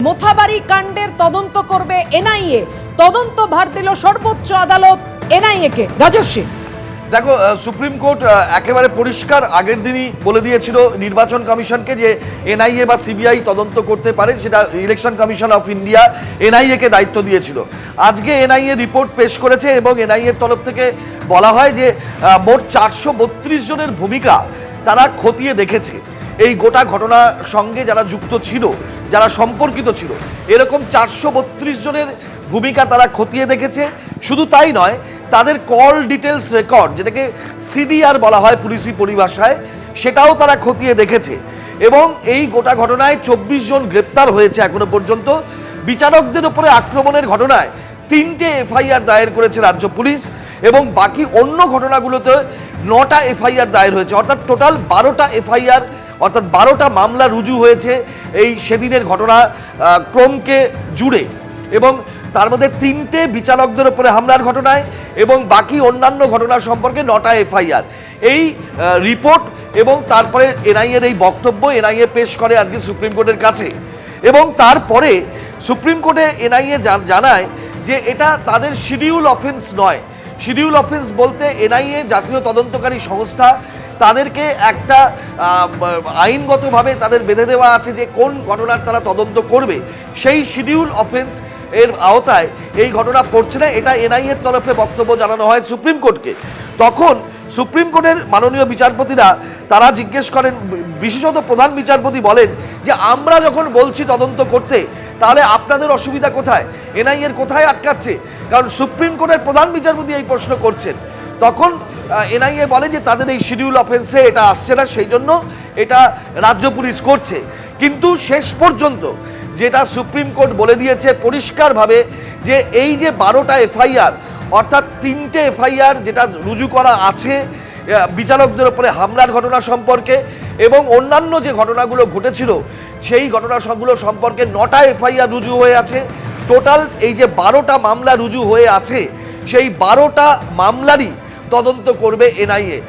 মোথাবাড়ি কাণ্ডের তদন্ত করবে এনআইএ, তদন্ত ভার দিল সর্বোচ্চ আদালত এনআইএ কে। রাজস্বী, দেখো, সুপ্রিম কোর্ট একেবারে পরিষ্কার আগের দিনই বলে দিয়েছিল নির্বাচন কমিশনকে যে এনআইএ বা সিবিআই তদন্ত করতে পারে, সেটা election commission of India NIA কে দায়িত্ব দিয়েছিল। আজকে এনআইএ রিপোর্ট পেশ করেছে এবং এনআইএর তরফ থেকে বলা হয় যে মোট 432 জনের ভূমিকা তারা খতিয়ে দেখেছে। এই গোটা ঘটনার সঙ্গে যারা যুক্ত ছিল, যারা সম্পর্কিত ছিল, এরকম 432 জনের ভূমিকা তারা খতিয়ে দেখেছে। শুধু তাই নয়, তাদের কল ডিটেলস রেকর্ড, যেটাকে সিডিআর বলা হয় পুলিশি পরিভাষায়, সেটাও তারা খতিয়ে দেখেছে। এবং এই গোটা ঘটনায় 24 জন গ্রেপ্তার হয়েছে এখনো পর্যন্ত। বিচারকদের উপরে আক্রমণের ঘটনায় 3টে এফআইআর দায়ের করেছে রাজ্য পুলিশ এবং বাকি অন্য ঘটনাগুলোতে 9টা এফআইআর দায়ের হয়েছে। অর্থাৎ টোটাল 12টা এফআইআর, অর্থাৎ 12টা মামলা রুজু হয়েছে এই সেদিনের ঘটনা ক্রমকে জুড়ে। এবং তার মধ্যে 3টে বিচারকদের উপরে হামলার ঘটনায় এবং বাকি অন্যান্য ঘটনা সম্পর্কে 9টা এফআইআর। এই রিপোর্ট এবং তারপরে এনআইএর এই বক্তব্য এনআইএ পেশ করে আজকে সুপ্রিম কোর্টের কাছে। এবং তারপরে সুপ্রিম কোর্টে এনআইএ জানায় যে এটা তাদের শিডিউল অফেন্স নয়। শিডিউল অফেন্স বলতে এনআইএ জাতীয় তদন্তকারী সংস্থা, তাদেরকে একটা আইনগতভাবে তাদের বেঁধে দেওয়া আছে যে কোন ঘটনার তারা তদন্ত করবে। সেই শিডিউল অফেন্স এর আওতায় এই ঘটনা পড়ছে না, এটা এনআইএর তরফে বক্তব্য জানানো হয় সুপ্রিম কোর্টকে। তখন সুপ্রিম কোর্টের মাননীয় বিচারপতিরা তারা জিজ্ঞেস করেন, বিশেষত প্রধান বিচারপতি বলেন যে আমরা যখন বলছি তদন্ত করতে, তাহলে আপনাদের অসুবিধা কোথায়, এনআইএর কোথায় আটকাচ্ছে? কারণ সুপ্রিম কোর্টের প্রধান বিচারপতি এই প্রশ্ন করছেন। তখন এনআইএ বলে যে তাদের এই শিডিউল অফেন্সে এটা আসছে না, সেই জন্য এটা রাজ্য পুলিশ করছে। কিন্তু শেষ পর্যন্ত যেটা সুপ্রিম কোর্ট বলে দিয়েছে পরিষ্কারভাবে যে এই যে 12টা এফআইআর, অর্থাৎ 3টে এফআইআর যেটা রুজু করা আছে বিচারকদের উপরে হামলার ঘটনা সম্পর্কে এবং অন্যান্য যে ঘটনাগুলো ঘটেছিল সেই ঘটনাগুলো সম্পর্কে 9টা এফআইআর রুজু হয়ে আছে। টোটাল এই যে 12টা মামলা রুজু হয়ে আছে, সেই 12টা মামলারই তদন্ত করবে এনআইএ।